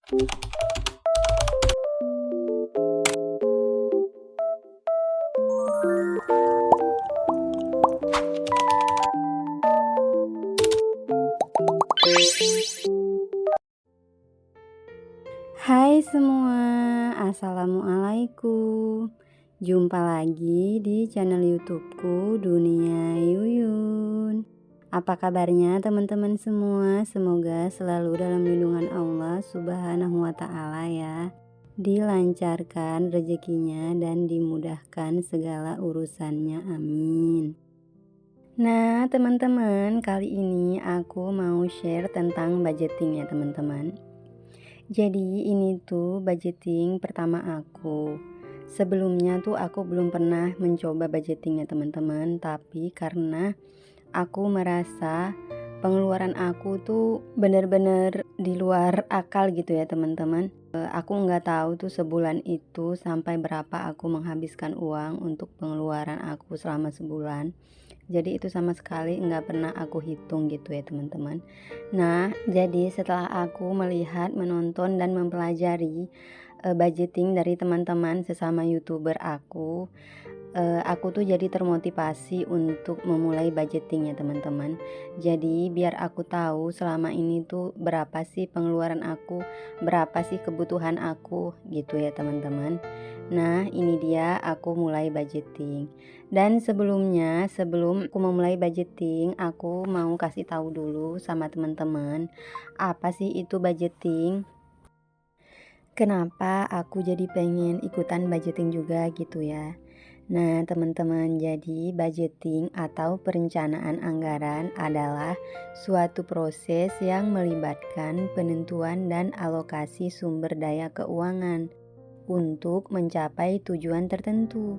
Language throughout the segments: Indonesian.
Hai semua, assalamualaikum. Jumpa lagi di channel YouTubeku Dunia Yuyun. Apa kabarnya teman-teman semua? Semoga selalu dalam lindungan Allah Subhanahu wa Ta'ala ya. Dilancarkan rezekinya dan dimudahkan segala urusannya, amin. Nah teman-teman, kali ini aku mau share tentang budgeting ya teman-teman. Jadi ini tuh budgeting pertama aku. Sebelumnya tuh aku belum pernah mencoba budgeting ya teman-teman, tapi karena aku merasa pengeluaran aku tuh bener-bener di luar akal gitu ya teman-teman. Aku nggak tahu tuh sebulan itu sampai berapa aku menghabiskan uang untuk pengeluaran aku selama sebulan. Jadi itu sama sekali nggak pernah aku hitung gitu ya teman-teman. Nah jadi setelah aku melihat, menonton dan mempelajari budgeting dari teman-teman sesama YouTuber aku tuh jadi termotivasi untuk memulai budgeting ya teman-teman. Jadi biar aku tahu selama ini tuh berapa sih pengeluaran aku, berapa sih kebutuhan aku gitu ya teman-teman. Nah ini dia aku mulai budgeting. Dan sebelumnya, sebelum aku memulai budgeting, aku mau kasih tahu dulu sama teman-teman apa sih itu budgeting. Kenapa aku jadi pengen ikutan budgeting juga gitu ya. Nah teman-teman, jadi budgeting atau perencanaan anggaran adalah suatu proses yang melibatkan penentuan dan alokasi sumber daya keuangan untuk mencapai tujuan tertentu.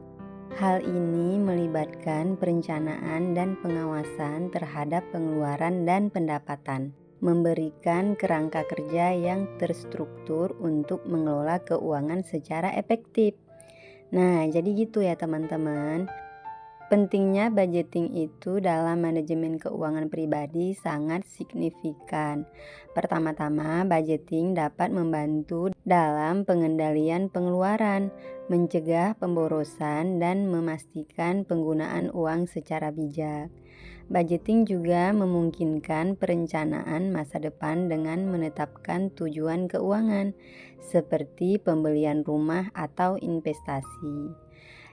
Hal ini melibatkan perencanaan dan pengawasan terhadap pengeluaran dan pendapatan, memberikan kerangka kerja yang terstruktur untuk mengelola keuangan secara efektif. Nah, jadi gitu ya teman-teman. Pentingnya budgeting itu dalam manajemen keuangan pribadi sangat signifikan. Pertama-tama, budgeting dapat membantu dalam pengendalian pengeluaran, mencegah pemborosan, dan memastikan penggunaan uang secara bijak. Budgeting juga memungkinkan perencanaan masa depan dengan menetapkan tujuan keuangan, seperti pembelian rumah atau investasi.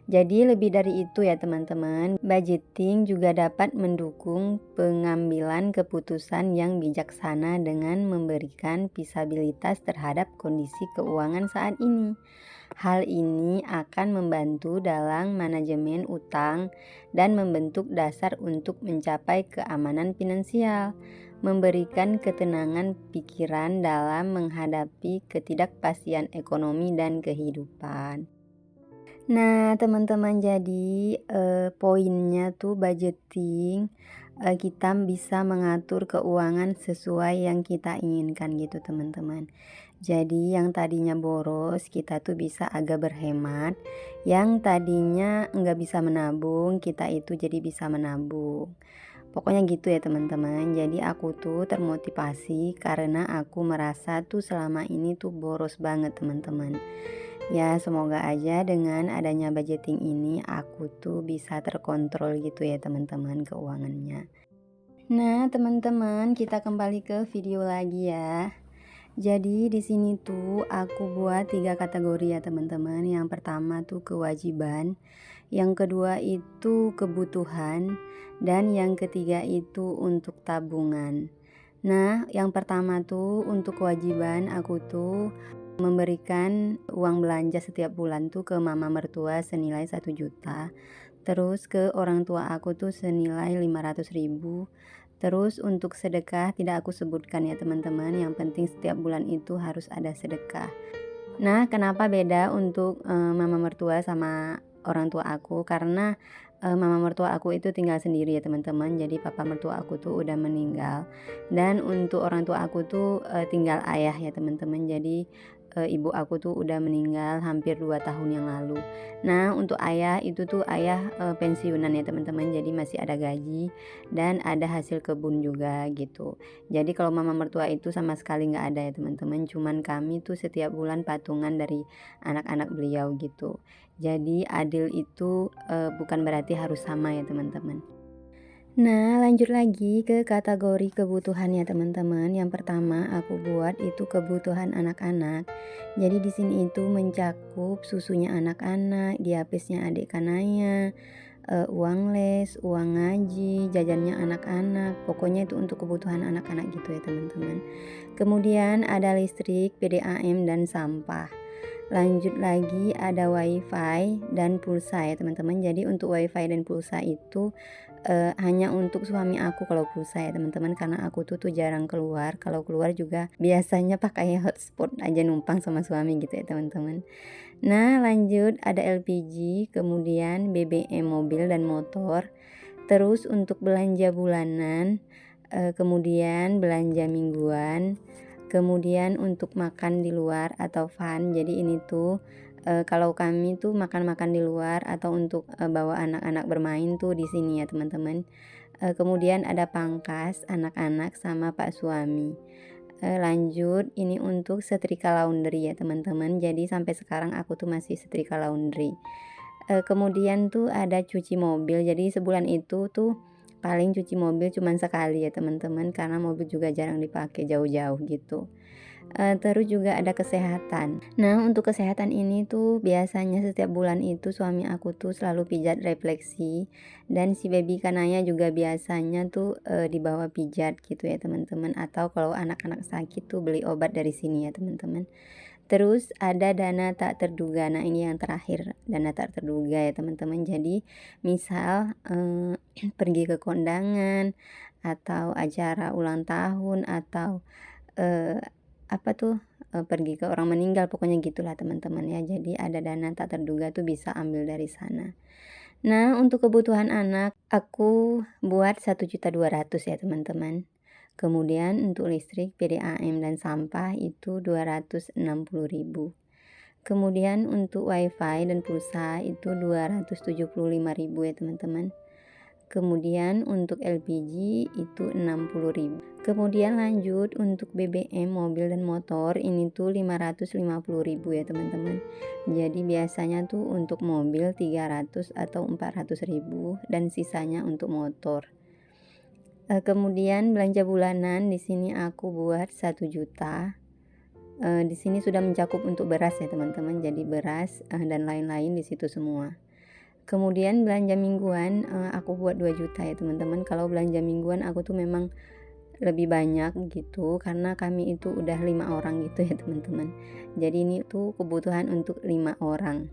Jadi lebih dari itu ya teman-teman, budgeting juga dapat mendukung pengambilan keputusan yang bijaksana dengan memberikan visibilitas terhadap kondisi keuangan saat ini. Hal ini akan membantu dalam manajemen utang dan membentuk dasar untuk mencapai keamanan finansial, memberikan ketenangan pikiran dalam menghadapi ketidakpastian ekonomi dan kehidupan. Nah teman-teman, jadi poinnya tuh budgeting, kita bisa mengatur keuangan sesuai yang kita inginkan gitu teman-teman. Jadi yang tadinya boros kita tuh bisa agak berhemat, yang tadinya nggak bisa menabung kita itu jadi bisa menabung. Pokoknya gitu ya teman-teman. Jadi aku tuh termotivasi karena aku merasa tuh selama ini tuh boros banget teman-teman. Ya semoga aja dengan adanya budgeting ini aku tuh bisa terkontrol gitu ya teman-teman keuangannya. Nah teman-teman, kita kembali ke video lagi ya. Jadi di sini tuh aku buat 3 kategori ya teman-teman. Yang pertama tuh kewajiban, yang kedua itu kebutuhan, dan yang ketiga itu untuk tabungan. Nah yang pertama tuh untuk kewajiban, aku tuh memberikan uang belanja setiap bulan tuh ke mama mertua senilai 1 juta. Terus ke orang tua aku tuh senilai 500.000. Terus untuk sedekah tidak aku sebutkan ya teman-teman, yang penting setiap bulan itu harus ada sedekah. Nah kenapa beda untuk mama mertua sama orang tua aku, karena mama mertua aku itu tinggal sendiri ya teman-teman. Jadi papa mertua aku tuh udah meninggal, dan untuk orang tua aku tuh tinggal ayah ya teman-teman. Jadi ibu aku tuh udah meninggal hampir 2 tahun yang lalu. Nah, untuk ayah itu tuh ayah, pensiunan ya teman-teman, jadi masih ada gaji dan ada hasil kebun juga gitu. Jadi kalau mama mertua itu sama sekali nggak ada ya teman-teman, cuman kami tuh setiap bulan patungan dari anak-anak beliau gitu. Jadi adil itu, bukan berarti harus sama ya teman-teman. Nah, lanjut lagi ke kategori kebutuhan ya teman-teman. Yang pertama aku buat itu kebutuhan anak-anak. Jadi di sini itu mencakup susunya anak-anak, diapersnya adik kanaya, uang les, uang ngaji, jajannya anak-anak. Pokoknya itu untuk kebutuhan anak-anak gitu ya teman-teman. Kemudian ada listrik, PDAM dan sampah. Lanjut lagi ada wifi dan pulsa ya teman-teman. Jadi untuk wifi dan pulsa itu hanya untuk suami aku kalau pulsa ya teman-teman, karena aku tuh jarang keluar. Kalau keluar juga biasanya pakai hotspot aja numpang sama suami gitu ya teman-teman. Nah, lanjut ada LPG, kemudian BBM mobil dan motor. Terus untuk belanja bulanan, kemudian belanja mingguan, kemudian untuk makan di luar atau fun. Jadi ini tuh, kalau kami tuh makan-makan di luar atau untuk, bawa anak-anak bermain tuh di sini ya teman-teman. Kemudian ada pangkas anak-anak sama pak suami. Lanjut ini untuk setrika laundry ya teman-teman. Jadi sampai sekarang aku tuh masih setrika laundry. Kemudian tuh ada cuci mobil. Jadi sebulan itu tuh paling cuci mobil cuman sekali ya teman-teman, karena mobil juga jarang dipakai jauh-jauh gitu. Terus juga ada kesehatan. Nah, untuk kesehatan ini tuh biasanya setiap bulan itu suami aku tuh selalu pijat refleksi, dan si baby kanaya juga biasanya tuh, dibawa pijat gitu ya teman-teman, atau kalau anak-anak sakit tuh beli obat dari sini ya teman-teman. Terus ada dana tak terduga. Nah, ini yang terakhir, dana tak terduga ya teman-teman. Jadi misal, pergi ke kondangan atau acara ulang tahun atau, eee, apa tuh, pergi ke orang meninggal, pokoknya gitulah teman-teman ya. Jadi ada dana tak terduga tuh bisa ambil dari sana. Nah, untuk kebutuhan anak aku buat 1.200.000 ya teman-teman. Kemudian untuk listrik, PDAM dan sampah itu 260.000. Kemudian untuk wifi dan pulsa itu 275.000 ya teman-teman. Kemudian untuk LPG itu 60.000. Kemudian lanjut untuk BBM mobil dan motor ini tuh 550.000 ya teman-teman. Jadi biasanya tuh untuk mobil 300 atau 400.000 dan sisanya untuk motor. Kemudian belanja bulanan di sini aku buat 1 juta. Di sini sudah mencakup untuk beras ya teman-teman. Jadi beras, dan lain-lain di situ semua. Kemudian belanja mingguan, aku buat 2 juta ya teman-teman. Kalau belanja mingguan aku tuh memang lebih banyak gitu, karena kami itu udah 5 orang gitu ya teman-teman. Jadi ini tuh kebutuhan untuk 5 orang.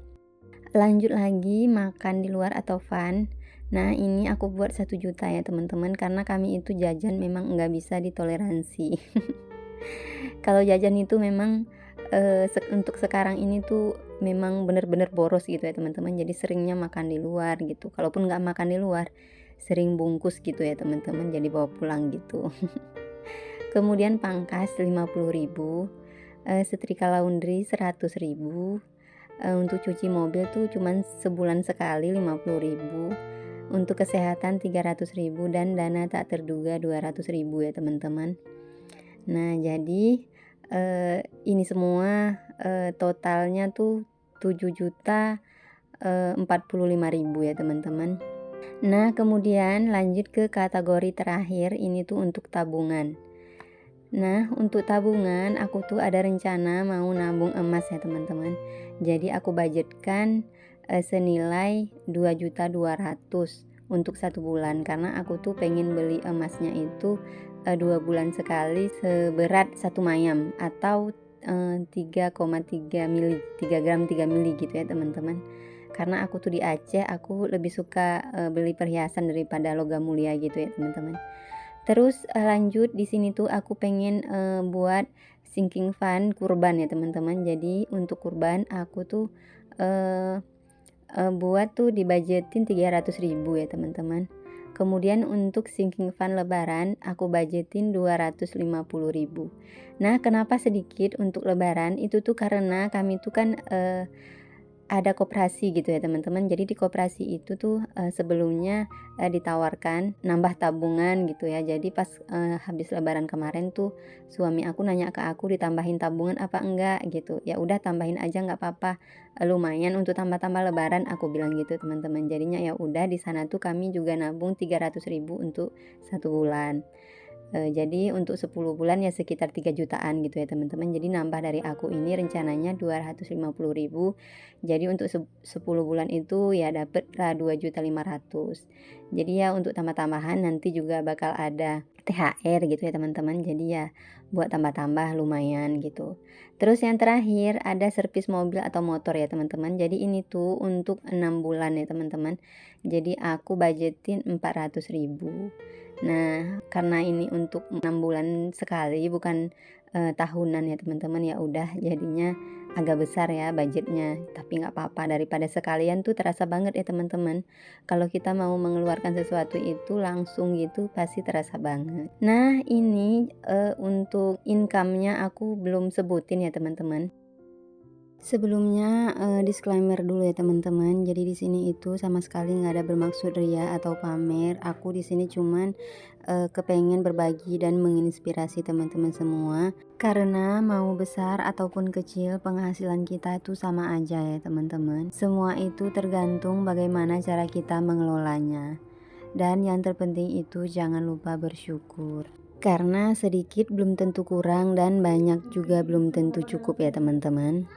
Lanjut lagi makan di luar atau fun. Nah, ini aku buat 1 juta ya teman-teman, karena kami itu jajan memang nggak bisa ditoleransi. Kalau jajan itu memang, untuk sekarang ini tuh memang bener-bener boros gitu ya teman-teman, jadi seringnya makan di luar gitu. Kalaupun nggak makan di luar, sering bungkus gitu ya teman-teman, jadi bawa pulang gitu. Kemudian pangkas 50.000, setrika laundry 100.000, untuk cuci mobil tuh cuman sebulan sekali 50.000, untuk kesehatan 300.000 dan dana tak terduga 200.000 ya teman-teman. Nah, jadi, ini semua, totalnya tuh 7.045.000 ya teman-teman. Nah, kemudian lanjut ke kategori terakhir, ini tuh untuk tabungan. Nah, untuk tabungan aku tuh ada rencana mau nabung emas ya teman-teman. Jadi aku budgetkan, senilai 2.200.000 untuk 1 bulan, karena aku tuh pengen beli emasnya itu, 2 bulan sekali seberat 1 mayam atau, 3,3 mili, 3 gram 3 mili gitu ya teman-teman. Karena aku tuh di Aceh, aku lebih suka, beli perhiasan daripada logam mulia gitu ya teman-teman. Terus, lanjut di sini tuh aku pengen, buat sinking fund kurban ya teman-teman. Jadi untuk kurban aku tuh, buat tuh dibudgetin 300.000 ya teman-teman. Kemudian untuk sinking fund lebaran aku budgetin 250.000. Nah, kenapa sedikit untuk lebaran itu tuh karena kami tuh kan, ada koperasi gitu ya teman-teman. Jadi di koperasi itu tuh, sebelumnya, ditawarkan nambah tabungan gitu ya. Jadi pas, habis lebaran kemarin tuh suami aku nanya ke aku, "Ditambahin tabungan apa enggak?" Gitu. "Ya udah tambahin aja nggak apa-apa, lumayan untuk tambah-tambah lebaran," aku bilang gitu teman-teman. Jadinya ya udah di sana tuh kami juga nabung 300.000 untuk 1 bulan. Jadi untuk 10 bulan ya sekitar 3 jutaan gitu ya teman-teman. Jadi nambah dari aku ini rencananya 250.000. Jadi untuk 10 bulan itu ya dapatlah 2.500.000. Jadi ya untuk tambah-tambahan nanti juga bakal ada THR gitu ya teman-teman. Jadi ya buat tambah-tambah lumayan gitu. Terus yang terakhir ada servis mobil atau motor ya teman-teman. Jadi ini tuh untuk 6 bulan ya teman-teman. Jadi aku budgetin 400.000. Nah, karena ini untuk 6 bulan sekali bukan, tahunan ya teman-teman, ya udah jadinya agak besar ya budgetnya, tapi nggak apa-apa daripada sekalian tuh terasa banget ya teman-teman. Kalau kita mau mengeluarkan sesuatu itu langsung gitu pasti terasa banget. Nah ini, untuk income-nya aku belum sebutin ya teman-teman. Sebelumnya, disclaimer dulu ya teman-teman. Jadi di sini itu sama sekali nggak ada bermaksud ria atau pamer. Aku di sini cuman, kepengen berbagi dan menginspirasi teman-teman semua. Karena mau besar ataupun kecil penghasilan kita itu sama aja ya teman-teman. Semua itu tergantung bagaimana cara kita mengelolanya. Dan yang terpenting itu jangan lupa bersyukur. Karena sedikit belum tentu kurang dan banyak juga belum tentu cukup ya teman-teman.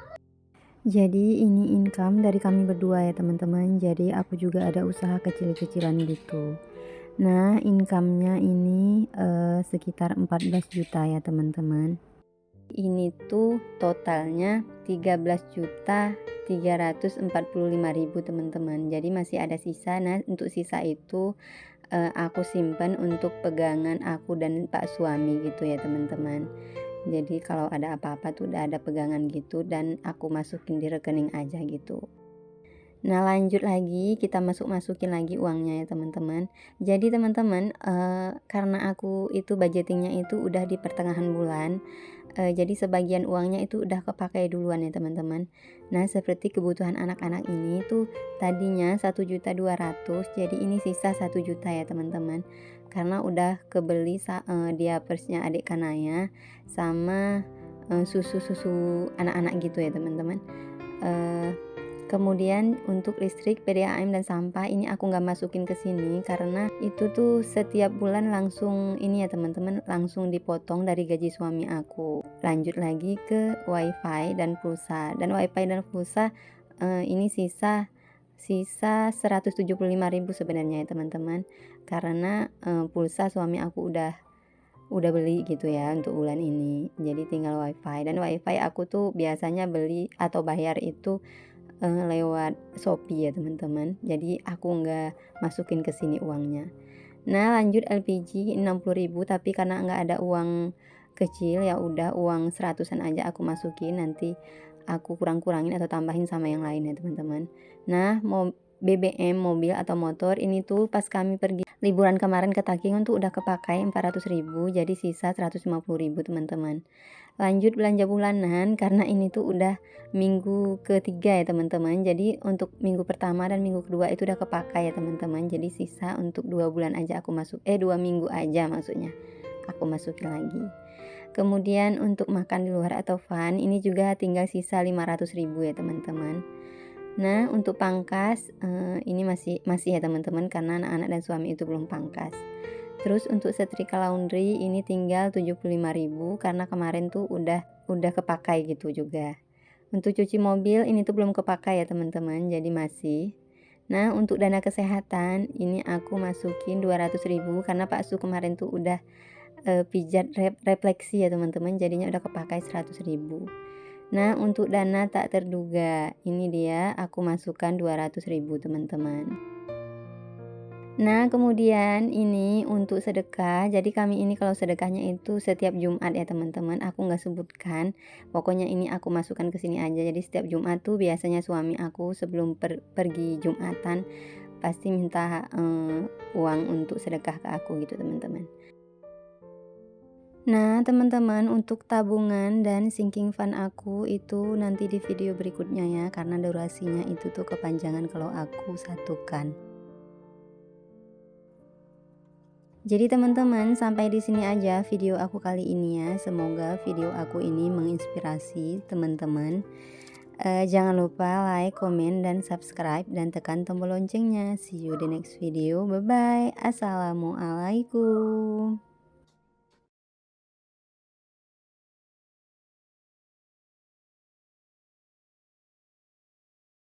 Jadi ini income dari kami berdua ya teman-teman. Jadi aku juga ada usaha kecil-kecilan gitu. Nah, income-nya ini sekitar 14 juta ya teman-teman. Ini tuh totalnya 13.345.000 teman-teman. Jadi masih ada sisa. Nah, untuk sisa itu aku simpan untuk pegangan aku dan Pak suami gitu ya teman-teman. Jadi kalau ada apa-apa tuh udah ada pegangan gitu dan aku masukin di rekening aja gitu. Nah lanjut lagi kita masukin lagi uangnya ya teman-teman. Jadi teman-teman, karena aku itu budgetingnya itu udah di pertengahan bulan, jadi sebagian uangnya itu udah kepakai duluan ya teman-teman. Nah seperti kebutuhan anak-anak ini tuh tadinya 1.200.000 jadi ini sisa 1 juta ya teman-teman. Karena udah kebeli diapersnya adik Kanaya sama, susu-susu anak-anak gitu ya teman-teman. Eee Kemudian untuk listrik, PDAM dan sampah ini aku nggak masukin ke sini karena itu tuh setiap bulan langsung ini ya teman-teman, langsung dipotong dari gaji suami aku. Lanjut lagi ke WiFi dan pulsa. Dan WiFi dan pulsa, ini sisa sisa 175.000 sebenarnya ya teman-teman. Karena, pulsa suami aku udah beli gitu ya untuk bulan ini. Jadi tinggal WiFi dan WiFi aku tuh biasanya beli atau bayar itu lewat Shopee ya teman-teman. Jadi aku nggak masukin ke sini uangnya. Nah lanjut LPG 60.000 tapi karena nggak ada uang kecil ya udah uang seratusan aja aku masukin nanti aku kurang-kurangin atau tambahin sama yang lain ya teman-teman. Nah mau BBM mobil atau motor ini tuh pas kami pergi liburan kemarin ke Takengon tuh udah kepakai 400.000 jadi sisa 150.000 teman-teman. Lanjut belanja bulanan karena ini tuh udah minggu ketiga ya teman-teman. Jadi untuk minggu pertama dan minggu kedua itu udah kepakai ya teman-teman. Jadi sisa untuk 2 bulan aja 2 minggu aja maksudnya aku masukin lagi. Kemudian untuk makan di luar atau fun ini juga tinggal sisa 500.000 ya teman-teman. Nah untuk pangkas ini masih ya teman-teman karena anak-anak dan suami itu belum pangkas. Terus untuk setrika laundry ini tinggal 75.000 karena kemarin tuh udah kepakai gitu juga. Untuk cuci mobil ini tuh belum kepakai ya teman-teman, jadi masih. Nah untuk dana kesehatan ini aku masukin 200.000 karena Pak Su kemarin tuh udah pijat refleksi ya teman-teman, jadinya udah kepakai 100.000. Nah untuk dana tak terduga ini dia aku masukkan 200.000 teman-teman. Nah, kemudian ini untuk sedekah. Jadi kami ini kalau sedekahnya itu setiap Jumat ya teman-teman. Aku nggak sebutkan. Pokoknya ini aku masukkan ke sini aja. Jadi setiap Jumat tuh biasanya suami aku sebelum pergi Jumatan pasti minta uang untuk sedekah ke aku gitu teman-teman. Nah teman-teman, untuk tabungan dan sinking fund aku itu nanti di video berikutnya ya, karena durasinya itu tuh kepanjangan kalau aku satukan. Jadi teman-teman, sampai di sini aja video aku kali ini ya. Semoga video aku ini menginspirasi teman-teman. Jangan lupa like, komen, dan subscribe, dan tekan tombol loncengnya. See you di next video. Bye bye. Assalamualaikum.